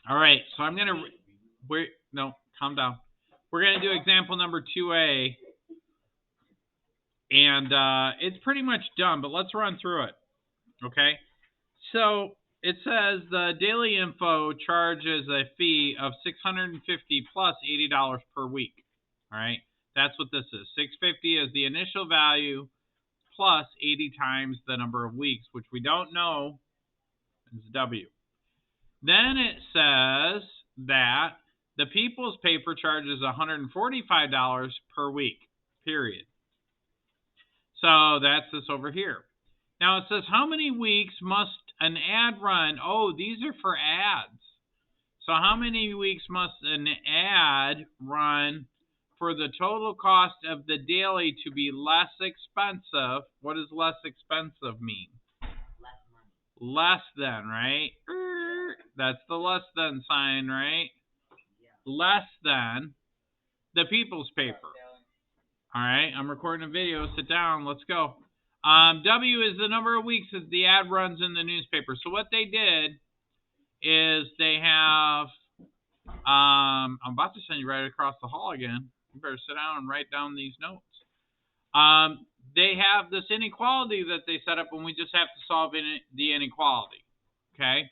All right, so I'm going to wait. No, calm down. We're going to do example number 2A, and it's pretty much done, but let's run through it. Okay, so it says the daily info charges a fee of $650 plus $80 per week. All right, that's what this is. $650 is the initial value plus 80 times the number of weeks, which we don't know is W. Then it says that the People's Paper charges $145 per week, period. So that's this over here. Now it says how many weeks must an ad run? Oh, these are for ads. So how many weeks must an ad run for the total cost of the daily to be less expensive? What does less expensive mean? Less money. Less than, right? That's the less than sign, right? Yeah. Less than the People's Paper. All right, I'm recording a video. Sit down. Let's go. W is the number of weeks that the ad runs in the newspaper. So what they did is they have, I'm about to send you right across the hall again. You better sit down and write down these notes. They have this inequality that they set up, and we just have to solve the inequality. Okay?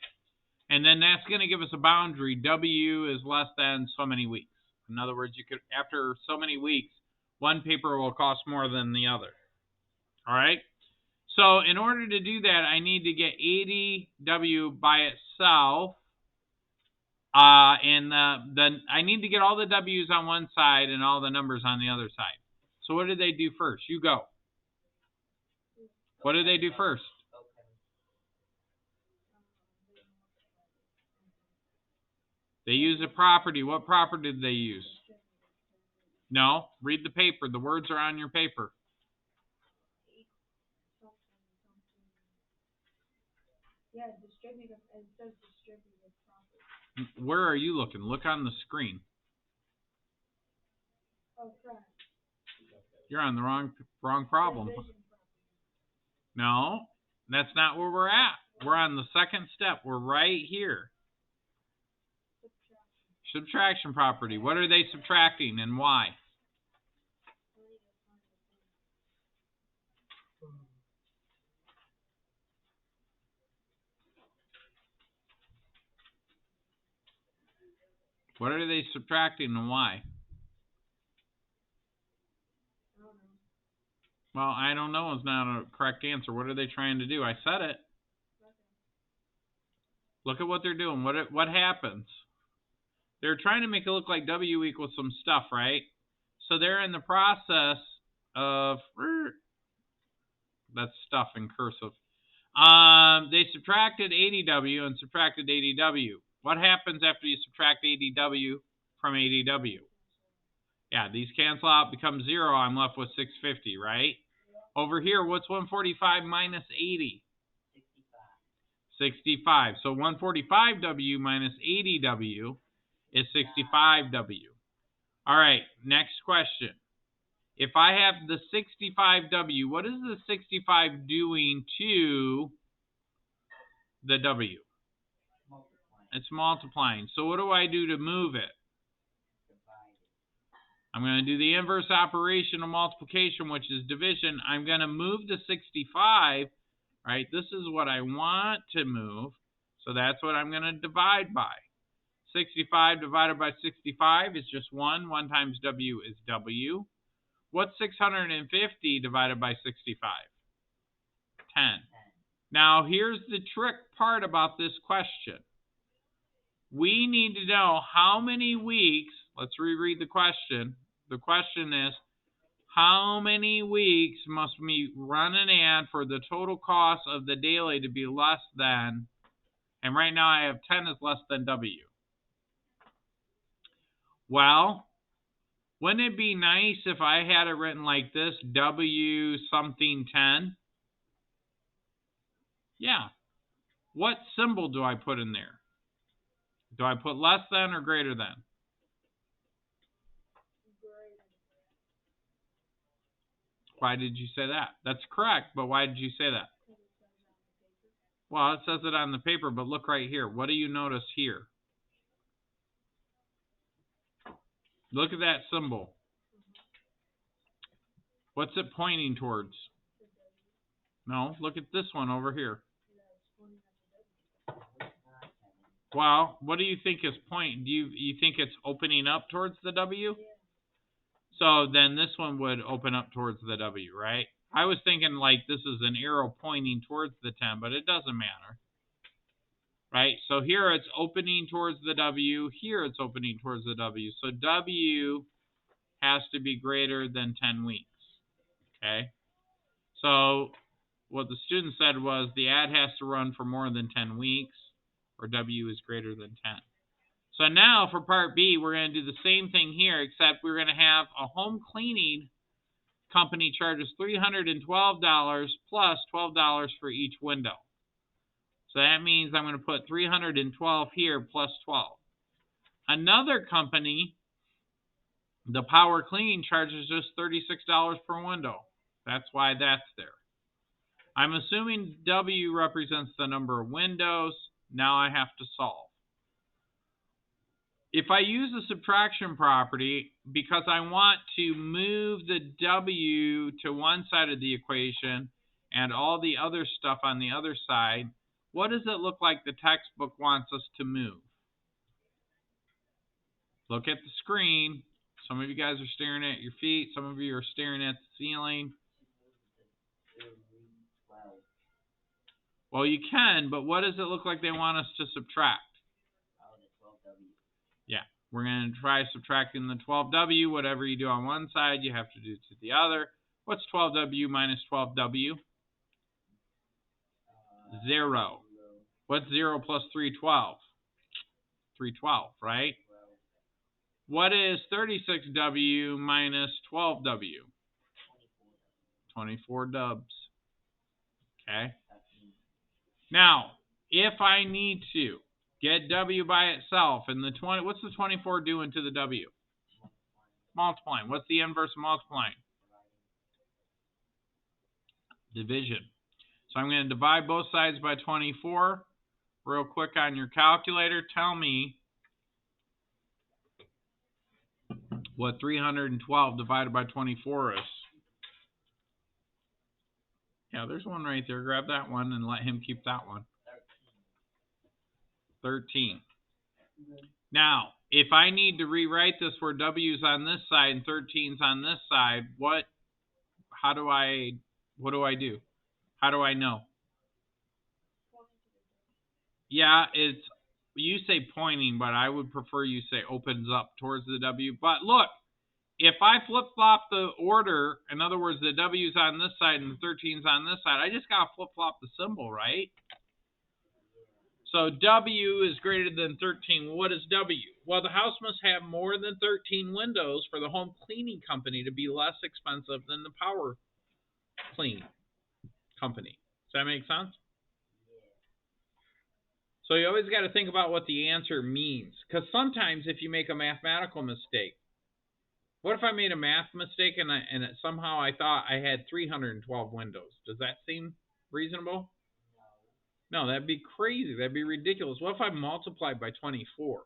And then that's going to give us a boundary. W is less than so many weeks. In other words, you could, after so many weeks, one paper will cost more than the other. All right? So in order to do that, I need to get 80W by itself. And then I need to get all the W's on one side and all the numbers on the other side. So what did they do first? You go. What did they do first? They use a property. What property did they use? No. Read the paper. The words are on your paper. Yeah, distributive. It says distributive property. Where are you looking? Look on the screen. Oh, crap. You're on the wrong problem. No, that's not where we're at. We're on the second step. We're right here. Subtraction property. What are they subtracting and why? What are they subtracting and why? Well, I don't know is not a correct answer. What are they trying to do? I said it. Look at what they're doing. What happens? They're trying to make it look like W equals some stuff, right? So they're in the process of, that's stuff in cursive. They subtracted 80W and subtracted 80W. What happens after you subtract 80W from 80W? Yeah, these cancel out, become 0. I'm left with 650, right? Over here, what's 145 minus 80? 65. So 145W minus 80W is 65W. All right, next question. If I have the 65W, what is the 65 doing to the W? It's multiplying. So what do I do to move it? I'm going to do the inverse operation of multiplication, which is division. I'm going to move the 65, right? This is what I want to move. So that's what I'm going to divide by. 65 divided by 65 is just 1. 1 times W is W. What's 650 divided by 65? 10. Now, here's the trick part about this question. We need to know how many weeks. Let's reread the question. The question is, how many weeks must we run an ad for the total cost of the daily to be less than, and right now I have 10 is less than W. Well, wouldn't it be nice if I had it written like this, W something 10? Yeah. What symbol do I put in there? Do I put less than or greater than? Why did you say that? That's correct, but why did you say that? Well, it says it on the paper, but look right here. What do you notice here? Look at that symbol. What's it pointing towards? No, look at this one over here. Well, what do you think is pointing? Do you think it's opening up towards the W? So then this one would open up towards the W, right? I was thinking like this is an arrow pointing towards the 10, but it doesn't matter. Right? So here it's opening towards the W. Here it's opening towards the W. So W has to be greater than 10 weeks. Okay? So what the student said was the ad has to run for more than 10 weeks, or W is greater than 10. So now for part B, we're going to do the same thing here, except we're going to have a home cleaning company charges $312 plus $12 for each window. So that means I'm going to put $312 here plus 12. Another company, the Power Clean, charges just $36 per window. That's why that's there. I'm assuming W represents the number of windows. Now I have to solve. If I use the subtraction property, because I want to move the W to one side of the equation and all the other stuff on the other side, what does it look like the textbook wants us to move? Look at the screen. Some of you guys are staring at your feet. Some of you are staring at the ceiling. Well, you can, but what does it look like they want us to subtract? Yeah, we're going to try subtracting the 12W. Whatever you do on one side, you have to do to the other. What's 12W minus 12W? 0. What's 0 plus 312? 312, right? What is 36W minus 12W? 24 dubs. Okay. Now, if I need to get W by itself, and the 20, what's the 24 doing to the W? Multiplying. What's the inverse of multiplying? Division. So I'm going to divide both sides by 24. Real quick on your calculator, tell me what 312 divided by 24 is. Yeah, there's one right there. Grab that one and let him keep that one. 13. Now, if I need to rewrite this where W's on this side and 13's on this side, what do I do? How do I know? Yeah, you say pointing, but I would prefer you say opens up towards the W. But look, if I flip-flop the order, in other words, the W's on this side and the 13's on this side, I just got to flip-flop the symbol, right? So W is greater than 13. Well, what is W? Well, the house must have more than 13 windows for the home cleaning company to be less expensive than the Power Clean company. Does that make sense? So you always got to think about what the answer means. Because sometimes if you make a mathematical mistake, what if I made a math mistake and somehow I thought I had 312 windows? Does that seem reasonable? No, that'd be crazy. That'd be ridiculous. What if I multiplied by 24?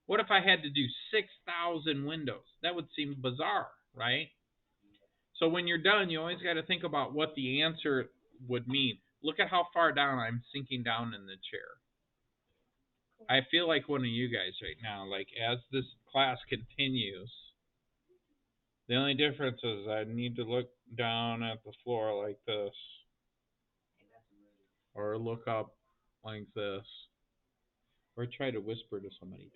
What if I had to do 6,000 windows? That would seem bizarre, right? So when you're done, you always got to think about what the answer would mean. Look at how far down I'm sinking down in the chair. I feel like one of you guys right now. Like as this class continues, the only difference is I need to look down at the floor like this. Or look up like this. Or try to whisper to somebody.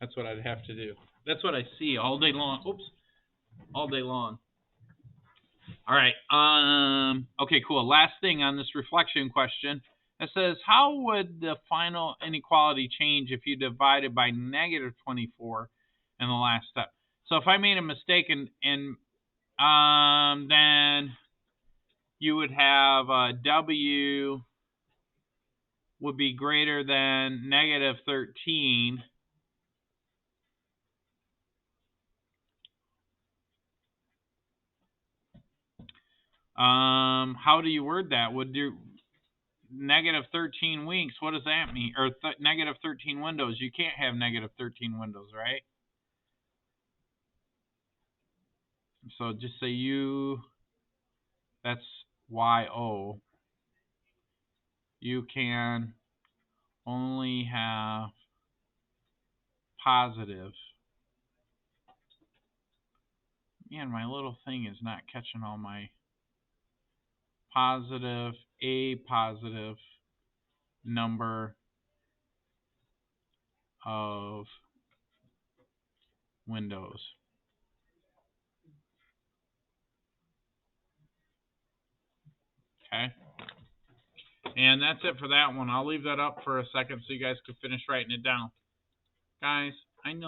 That's what I'd have to do. That's what I see all day long. Oops. All day long. All right. Okay, cool. Last thing on this reflection question. It says, how would the final inequality change if you divided by negative 24 in the last step? So if I made a mistake and then you would have W would be greater than negative 13. How do you word that? negative 13 weeks. What does that mean? Or negative 13 windows. You can't have negative 13 windows, right? So just say that's YO. You can only have positive. Man, my little thing is not catching all my a positive number of windows. Okay. And that's it for that one. I'll leave that up for a second so you guys can finish writing it down. Guys, I know